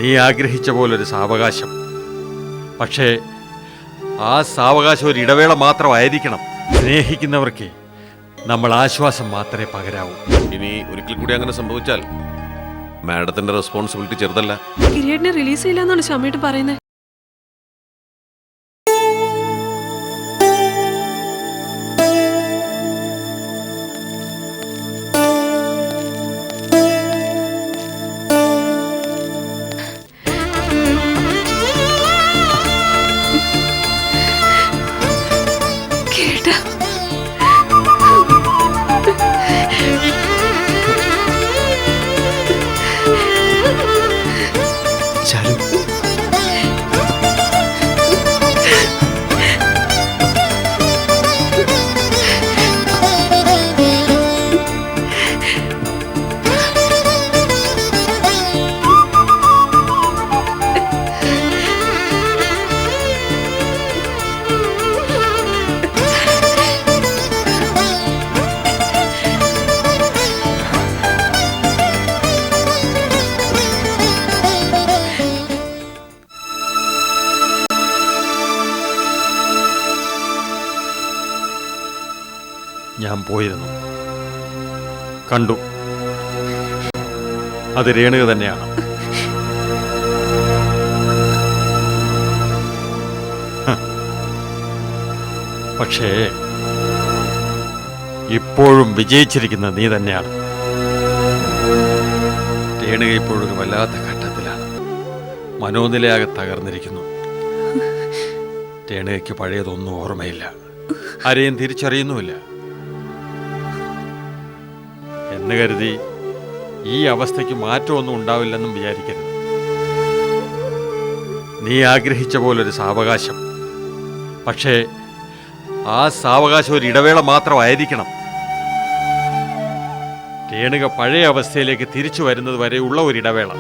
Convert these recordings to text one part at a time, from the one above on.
നീ ആഗ്രഹിച്ച പോലൊരു സാവകാശം. പക്ഷേ ആ സാവകാശം ഒരു ഇടവേള മാത്രമായിരിക്കണം. സ്നേഹിക്കുന്നവർക്ക് നമ്മൾ ആശ്വാസം മാത്രമേ പകരാവൂ. ഇനി ഒരിക്കൽ കൂടി അങ്ങനെ സംഭവിച്ചാൽ മാഡത്തിന്റെ റെസ്പോൺസിബിലിറ്റി ചെറുതല്ല. കിരീടിനെ റിലീസ് ചെയ്യില്ലെന്നാണ് ഷമീട്ട് പറയുന്നത്. ഞാൻ പോയിരുന്നു, കണ്ടു. അത് രേണുക തന്നെയാണ്. പക്ഷേ ഇപ്പോഴും വിജയിച്ചിരിക്കുന്ന നീ തന്നെയാണ്. രേണുക ഇപ്പോഴൊരു വല്ലാത്ത ഘട്ടത്തിലാണ്. മനോനിലയാകെ തകർന്നിരിക്കുന്നു. രേണുകയ്ക്ക് പഴയതൊന്നും ഓർമ്മയില്ല, ആരെയും തിരിച്ചറിയുന്നുമില്ല. എന്ന് കരുതി ഈ അവസ്ഥയ്ക്ക് മാറ്റമൊന്നും ഉണ്ടാവില്ലെന്നും വിചാരിക്കരുത്. നീ ആഗ്രഹിച്ച പോലൊരു സാവകാശം. പക്ഷേ ആ സാവകാശം ഒരു ഇടവേള മാത്രമായിരിക്കണം. രേണുക പഴയ അവസ്ഥയിലേക്ക് തിരിച്ചു വരുന്നത് വരെയുള്ള ഒരു ഇടവേള.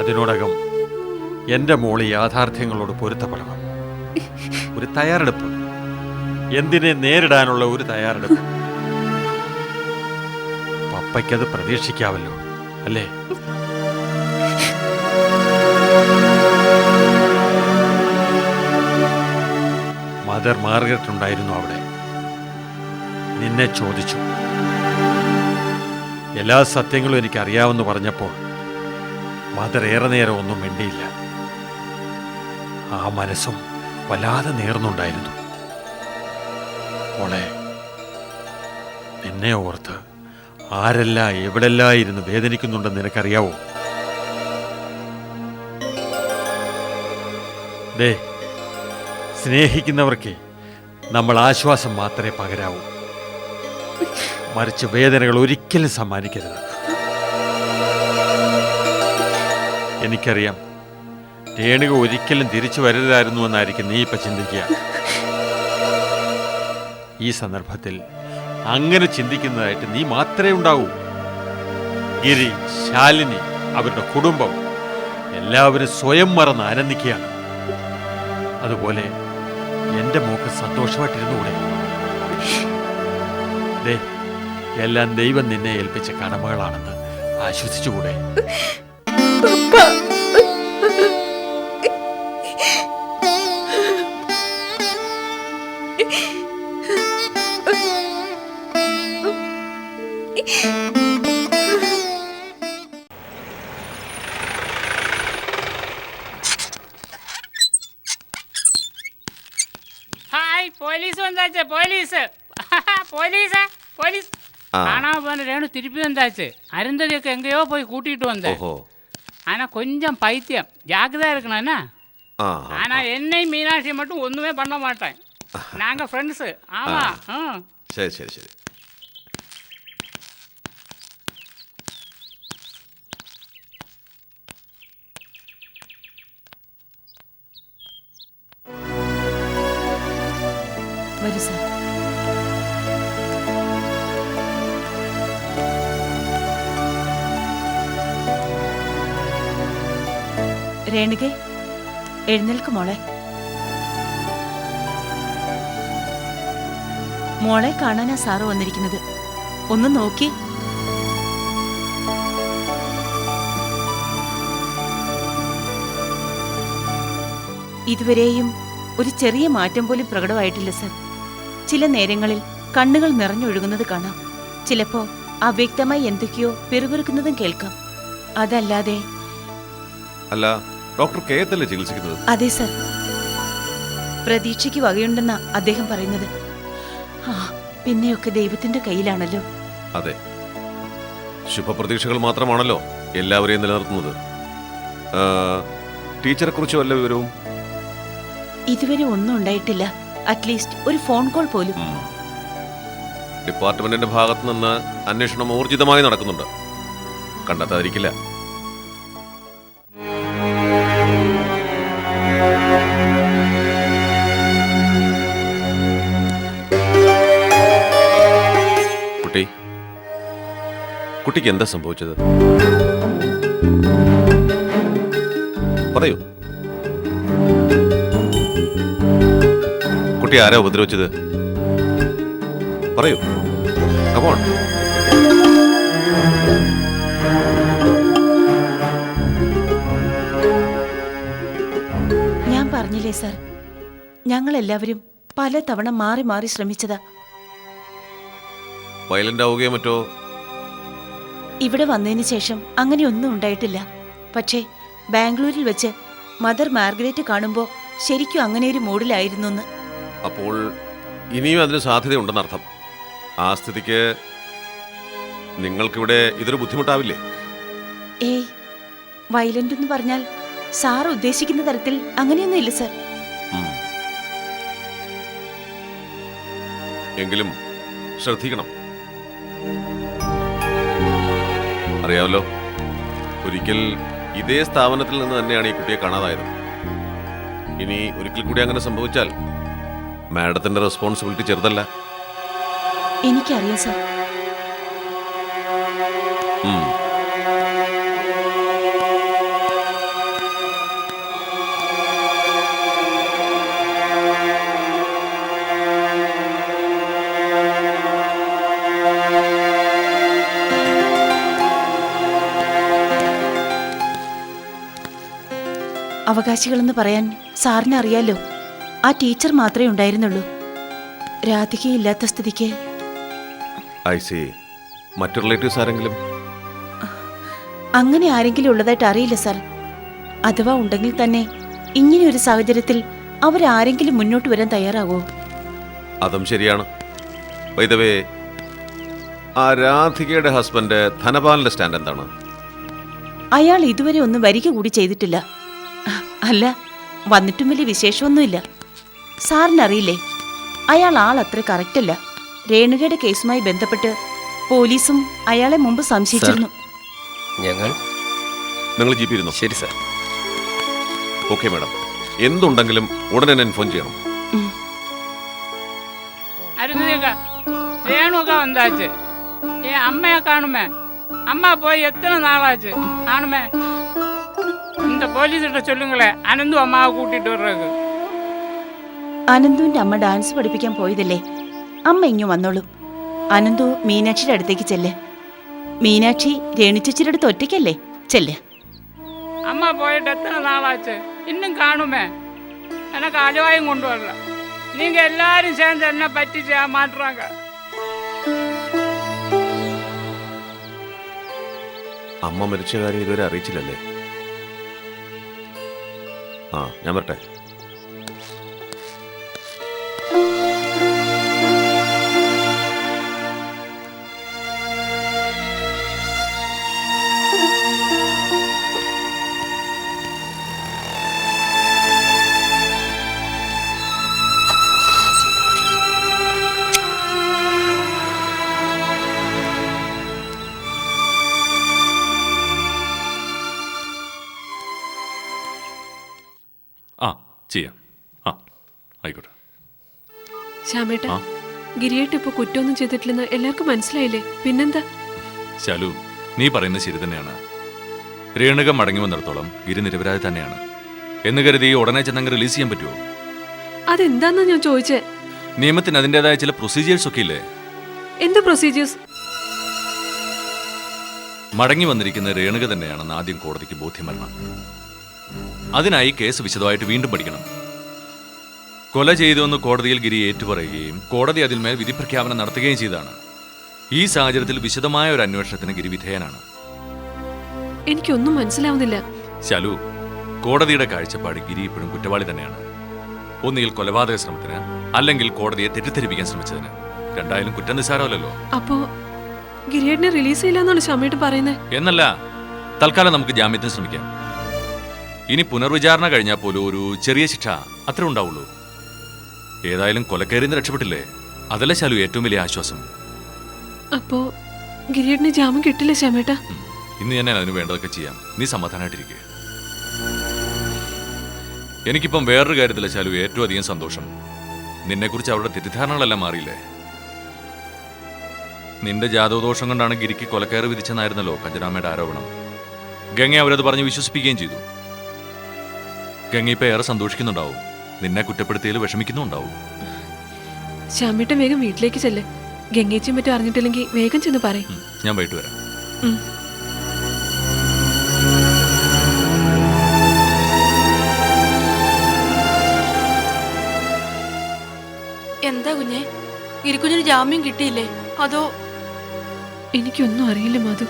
അതിനോടകം എൻ്റെ മോള് യാഥാർത്ഥ്യങ്ങളോട് പൊരുത്തപ്പെടണം. ഒരു തയ്യാറെടുപ്പ്, എന്തിനെ നേരിടാനുള്ള ഒരു തയ്യാറെടുപ്പ്. പപ്പയ്ക്കത് പ്രതീക്ഷിക്കാവല്ലോ, അല്ലേ? മദർ മാർഗരറ്റ് ഉണ്ടായിരുന്നു അവിടെ. നിന്നെ ചോദിച്ചു. എല്ലാ സത്യങ്ങളും എനിക്കറിയാമെന്ന് പറഞ്ഞപ്പോൾ മദർ ഏറെ നേരം ഒന്നും മിണ്ടിയില്ല. ആ മനസ്സും വല്ലാതെ നേർന്നുണ്ടായിരുന്നു. മോളെ, നിന്നെ ഓർത്ത് ആരെല്ലാം എവിടെല്ലാം ഇരുന്ന് വേദനിക്കുന്നുണ്ടെന്ന് നിനക്കറിയാവോ? ദേ, സ്നേഹിക്കുന്നവർക്ക് നമ്മൾ ആശ്വാസം മാത്രമേ പകരാവൂ, മറിച്ച് വേദനകൾ ഒരിക്കലും സമ്മാനിക്കരുത്. എനിക്കറിയാം, രേണുക ഒരിക്കലും തിരിച്ചു വരരുതായിരുന്നു എന്നായിരിക്കും നീ ഇപ്പം ചിന്തിക്കുക. ഈ സന്ദർഭത്തിൽ അങ്ങനെ ചിന്തിക്കുന്നതായിട്ട് നീ മാത്രമേ ഉണ്ടാവൂ. ഗിരി, ശാലിനി, അവരുടെ കുടുംബം എല്ലാവരും സ്വയം മറന്ന് ആനന്ദിക്കുകയാണ്. അതുപോലെ എൻ്റെ മോക്ക് സന്തോഷമായിട്ടിരുന്നുകൂടെ? ദേ, എല്ലാം ദൈവം നിന്നെ ഏൽപ്പിച്ച കടമകളാണെന്ന് ആശ്വസിച്ചുകൂടെ? പോലീസ് വന്നാച്ചേ, പോലീസ് പോലീസ് പോലീസ് കാണാൻ പോன രേണു തിരുപ്പി வந்தாச்சு. அருந்ததிയൊക്കെ எங்கேயோ போய் கூட்டிட்டு வந்தேன். ஆனா கொஞ்சம் பைத்தியம், ஜாக்கிரதா இருக்கணும் என்ன. ஆனா என்னை மீனாட்சி மட்டும் ஒண்ணுமே பண்ண மாட்டேன். நாங்க ஃப்ரெண்ட்ஸ். ஆமா. சரி சரி சரி. വരൂ സാർ. രേണുകെ, എഴുന്നേൽക്ക് മോളെ. മോളെ കാണാനാ സാറ് വന്നിരിക്കുന്നത്. ഒന്ന് നോക്കി. ഇതുവരെയും ഒരു ചെറിയ മാറ്റം പോലും പ്രകടമായിട്ടില്ല സർ. ചില നേരങ്ങളിൽ കണ്ണുകൾ നിറഞ്ഞൊഴുകുന്നത് കാണാം. ചിലപ്പോ അവ്യക്തമായി എന്തൊക്കെയോ പിറുപിറുക്കുന്നതും കേൾക്കാം. അതല്ലാതെ അല്ല, ഡോക്ടർ കേത്തല്ലേ ചികിത്സിക്കുന്നത്? അതെ സർ. പ്രതീക്ഷയ്ക്ക് വകയുണ്ടെന്നാ അദ്ദേഹം പറയുന്നത്. ആ, പിന്നെയൊക്കെ ദൈവത്തിന്റെ കയ്യിലാണല്ലോ. അതെ, ശുഭപ്രതീക്ഷകൾ മാത്രമാണല്ലോ എല്ലാവരെയും നിലനിർത്തുന്നത്. ടീച്ചറെ കുറിച്ച് വല്ല വിവരവും? ഇതുവരെ ഒന്നും ഉണ്ടായിട്ടില്ല. അറ്റ്ലീസ്റ്റ് ഒരു ഫോൺ കോൾ പോലും. ഡിപ്പാർട്ട്മെന്റിന്റെ ഭാഗത്തു നിന്ന് അന്വേഷണം ഊർജിതമായി നടക്കുന്നുണ്ട്. കണ്ടെത്താതിരിക്കില്ല. കുട്ടിക്ക് എന്താ സംഭവിച്ചത്? പറയൂ. കുട്ടി ആരാ ഉപദ്രവിച്ചത്? പറയൂ. Come on. ഞാൻ പറഞ്ഞില്ലേ സാർ, ഞങ്ങൾ എല്ലാവരും പല തവണ മാറി മാറി ശ്രമിച്ചതാ. വയലന്റ് ആവുകയോ മറ്റോ? ഇവിടെ വന്നതിന് ശേഷം അങ്ങനെയൊന്നും ഉണ്ടായിട്ടില്ല. പക്ഷേ ബാംഗ്ലൂരിൽ വെച്ച് മദർ മാർഗരറ്റ് കാണുമ്പോൾ ശരിക്കും അങ്ങനെ ഒരു മൂഡിലായിരുന്നു എന്ന്. അപ്പോൾ ഇനിയും അതിന് സാധ്യതയുണ്ടെന്നർത്ഥം. ആ സ്ഥിതിക്ക് നിങ്ങൾക്കിവിടെ ഇതൊരു ബുദ്ധിമുട്ടാവില്ലേ? ഏയ്, വയലന്റ് എന്ന് പറഞ്ഞാൽ സാർ ഉദ്ദേശിക്കുന്ന തരത്തിൽ അങ്ങനെയൊന്നും ഇല്ല സർ. എങ്കിലും ശ്രദ്ധിക്കണം. അറിയാമല്ലോ, ഒരിക്കൽ ഇതേ സ്ഥാപനത്തിൽ നിന്ന് തന്നെയാണ് ഈ കുട്ടിയെ കാണാതായത്. ഇനി ഒരിക്കൽ കൂടി അങ്ങനെ സംഭവിച്ചാൽ മാഡത്തിന്റെ റെസ്പോൺസിബിലിറ്റി ചെറുതല്ല. എനിക്കറിയാം സർ. അവകാശികളെന്ന് പറയാൻ സാറിന് അറിയാലോ, ആ ടീച്ചർ മാത്രമേ ഉണ്ടായിരുന്നുള്ളൂ. രാധികയില്ലാത്ത സ്ഥിതിക്ക്. I C. മറ്റു റിലേറ്റീവ്സ് ആരെങ്കിലും? അങ്ങനെ ആരെങ്കിലും ഉള്ളതായിട്ട് അറിയില്ല സർ. അഥവാ ഉണ്ടെങ്കിൽ തന്നെ ഇങ്ങനെയൊരു സാഹചര്യത്തിൽ അവരാരെങ്കിലും മുന്നോട്ട് വരാൻ തയ്യാറാവോ? അതും ശരിയാണ്. ബൈ ദ വേ, ആ രാധികയുടെ ഹസ്ബൻഡ് ധനപാലിന്റെ സ്റ്റാൻഡ് എന്താണ്? അയാൾ ഇതുവരെ ഒന്നും വരിക കൂടി ചെയ്തിട്ടില്ല. അല്ല, വന്നിട്ടും വലിയ വിശേഷമൊന്നുമില്ല. സാറിനറിയില്ലേ, അയാൾ ആളത്ര കറക്റ്റല്ല. രേണുകയുടെ കേസുമായി ബന്ധപ്പെട്ട് പോലീസും അയാളെ മുമ്പ് സംശയിച്ചിരുന്നു. നിങ്ങൾ ജീപ്പ് ഇരുന്നു. ശരി സാർ. ഓക്കെ മാഡം, എന്തുണ്ടെങ്കിലും ഉടനെ എന്നെ ഇൻഫോം ചെയ്യണം. ரேணுகா வந்தாச்சு. என் அம்மையா காணுமே. அம்மா போய் எத்தனை நாளாச்சு காணுமே. இந்த போலீஸ்கிட்ட சொல்லுங்களேன், അനന്തു അമ്മാவை കൂട്ടിട്ട് വர்றது. അനന്തുവിന്റെ അമ്മ ഡാൻസ് പഠിപ്പിക്കാൻ പോയതല്ലേ, അമ്മ ഇങ്ങു വന്നോളും. അനന്തു മീനാക്ഷിയുടെ അടുത്തേക്ക് ചെല്ല്. മീനാക്ഷി രേണുചേച്ചിയുടെ അടുത്ത് ഒറ്റയ്ക്കല്ലേ, ചെല്ല്. അമ്മ പോയിട്ട് എത്ര നാളാச்சு, இன்னும் കാണുമേ. எனக்கு அலவாயும் கொண்டு வரல. நீங்க எல்லாரும் சேர்ந்து என்ன பറ്റിச்சு மாட்டுறாங்க. അമ്മ മരിച്ച കാര്യം ഇതുവരെ അറിയിച്ചില്ലല്ലേ? ആ, ഞാൻ വരട്ടെ. ആ, ചെയ്യാം. ആ, ആയിക്കോട്ടെ. ശ്യാമേട്ട, ഗിരിയേട്ട് ഇപ്പൊ കുറ്റമൊന്നും ചെയ്തിട്ടില്ലെന്ന് എല്ലാവർക്കും മനസ്സിലായില്ലേ? പിന്നെന്താ? ശാലു, നീ പറയുന്നത് ശരി തന്നെയാണ്. രേണുക മടങ്ങി വന്നിടത്തോളം ഗിരി നിരപരാധി തന്നെയാണ് എന്ന് കരുതി ഉടനെ ചെന്നങ്ങ് റിലീസ് ചെയ്യാൻ പറ്റുമോ? അതെന്താന്നാ ഞാൻ ചോദിച്ചേ. നിയമത്തിന് അതിൻ്റെതായ ചില പ്രൊസീജിയേഴ്സ് ഒക്കെ ഇല്ലേ? എന്ത് പ്രൊസീജിയേഴ്സ്? മടങ്ങി വന്നിരിക്കുന്ന രേണുക തന്നെയാണെന്ന് ആദ്യം കോടതിക്ക് ബോധ്യം വരണം. അതിനായി കേസ് വിശദമായിട്ട് വീണ്ടും പഠിക്കണം. കൊല ചെയ്തുവെന്ന് കോടതിയിൽ ഗിരി ഏറ്റുപറയുകയും കോടതി അതിന്മേൽ വിധി പ്രഖ്യാപനം നടത്തുകയും ചെയ്താണ്. ഈ സാഹചര്യത്തിൽ വിശദമായ ഒരു അന്വേഷണത്തിന് ഗിരി വിധേയനാണ്. എനിക്കൊന്നും മനസ്സിലാവുന്നില്ല. ശാലു, കോടതിയുടെ കാഴ്ചപ്പാട് ഗിരി ഇപ്പോഴും കുറ്റവാളി തന്നെയാണ്. ഒന്നുകിൽ കൊലപാതക ശ്രമത്തിന്, അല്ലെങ്കിൽ കോടതിയെ തെറ്റിദ്ധരിപ്പിക്കാൻ ശ്രമിച്ചതിന്. രണ്ടായാലും കുറ്റം നിസ്സാരമല്ലല്ലോ. അപ്പോ ഗിരിയേട്ടനെ റിലീസ് ചെയ്യില്ലെന്നാണ് ഷാമേട്ട് പറയുന്നത്? എന്നല്ല, തൽക്കാലം നമുക്ക് ജാമ്യത്തിന് ശ്രമിക്കാം. ഇനി പുനർവിചാരണ കഴിഞ്ഞാൽ പോലും ഒരു ചെറിയ ശിക്ഷ അത്രേ ഉണ്ടാവുള്ളൂ. ഏതായാലും കൊലക്കേറിൽ നിന്ന് രക്ഷപ്പെട്ടില്ലേ, അതല്ലേ ശാലു ഏറ്റവും വലിയ ആശ്വാസം. അപ്പോ ഗിരിയേട്ടന് ജാമ്യം കിട്ടില്ല ഷാമേട്ട? ഇന്ന് ഞാൻ അതിന് വേണ്ടതൊക്കെ ചെയ്യാം. നീ സമാധാനമായിട്ടിരിക്കുക. എനിക്കിപ്പം വേറൊരു കാര്യത്തിലെ ശാലു ഏറ്റവും അധികം സന്തോഷം. നിന്നെക്കുറിച്ച് അവരുടെ തെറ്റിദ്ധാരണകളെല്ലാം മാറിയില്ലേ? നിന്റെ ജാതകദോഷം കൊണ്ടാണ് ഗിരിക്ക് കൊലക്കയറ് വിധിച്ചെന്നായിരുന്നല്ലോ കഞ്ചനാമ്മയുടെ ആരോപണം. ഗംഗ അവരത് പറഞ്ഞ് വിശ്വസിപ്പിക്കുകയും ചെയ്തു. ഗംഗ ഇപ്പൊ ഏറെ സന്തോഷിക്കുന്നുണ്ടാവും. നിന്നെ കുറ്റപ്പെടുത്തിയതിൽ വിഷമിക്കുന്നുണ്ടാവും. ശ്യാമേട്ടൻ വേഗം വീട്ടിലേക്ക് ചെല്ല്. ഗംഗേച്ചിയും മറ്റും അറിഞ്ഞിട്ടില്ലെങ്കിൽ വേഗം ചെന്ന് പറയും. ഞാൻ വൈകിട്ട് വരാം. എന്താ കുഞ്ഞെ, ഗിരിക്കുഞ്ഞിന് ജാമ്യം കിട്ടിയില്ലേ? അതോ? എനിക്കൊന്നും അറിയില്ല മധു.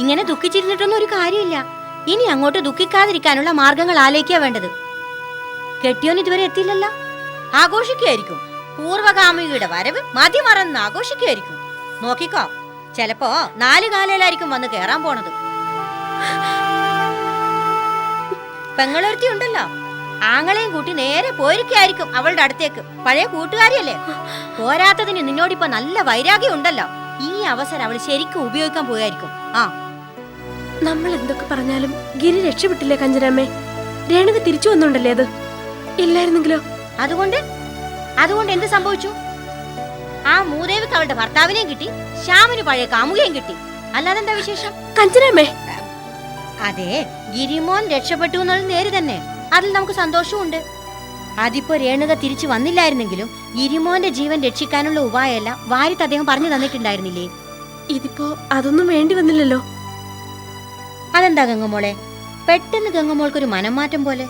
ഇങ്ങനെ ദുഃഖിച്ചിരുന്നിട്ടൊന്നും ഒരു കാര്യമില്ല. ഇനി അങ്ങോട്ട് ദുഃഖിക്കാതിരിക്കാനുള്ള മാർഗങ്ങൾ ആലോചിക്കാ വേണ്ടത്. കെട്ടിയോൻ ഇതുവരെ എത്തിയില്ലല്ലോ. ആഘോഷിക്കുമായിരിക്കും. പൂർവകാമിയുടെ വരവ് മതിമറന്ന് ആഘോഷിക്കുമായിരിക്കും. നോക്കിക്കോ, ചിലപ്പോ 4 കാലയിലായിരിക്കും വന്ന് കേറാൻ പോണത്. പെങ്ങളൊരുത്തി ഉണ്ടല്ലോ, ആങ്ങളെയും കൂട്ടി നേരെ പോയിരിക്കായിരിക്കും അവളുടെ അടുത്തേക്ക്. പഴയ കൂട്ടുകാരിയല്ലേ. പോരാത്തതിന് നിന്നോടിപ്പോ നല്ല വൈരാഗ്യം ഉണ്ടല്ലോ. ഈ അവസരം അവൾ ശരിക്കും ഉപയോഗിക്കാൻ പോയായിരിക്കും. നമ്മൾ എന്തൊക്കെ പറഞ്ഞാലും ഗിരി രക്ഷപ്പെട്ടില്ലേ കഞ്ചനാമ്മേ? രേണുക തിരിച്ചു വന്നുണ്ടല്ലേ? അത് ഇല്ലായിരുന്നെങ്കിലോ? അതുകൊണ്ട് എന്ത് സംഭവിച്ചു? ആ മൂദേവിക്ക് അവളുടെ ഭർത്താവിനെയും കിട്ടി, ശ്യാമിന് പഴയ കാമുകയും കിട്ടി. അല്ലാതെ എന്താ വിശേഷം? കഞ്ചനാമ്മേ, അതെ, ഗിരിമോൻ രക്ഷപ്പെട്ടു എന്നുള്ളത് നേര് തന്നെ. അതിൽ നമുക്ക് സന്തോഷമുണ്ട്. അതിപ്പോ രേണുക തിരിച്ചു വന്നില്ലായിരുന്നെങ്കിലും ഗിരിമോന്റെ ജീവൻ രക്ഷിക്കാനുള്ള ഉപായല്ല വാരിത്ത് അദ്ദേഹം പറഞ്ഞു തന്നിട്ടുണ്ടായിരുന്നില്ലേ? ഇതിപ്പോ അതൊന്നും വേണ്ടി വന്നില്ലല്ലോ. അതെന്താ ഗംഗമോളെ, പെട്ടെന്ന് ഗംഗമോൾക്കൊരു മനംമാറ്റം പോലെ?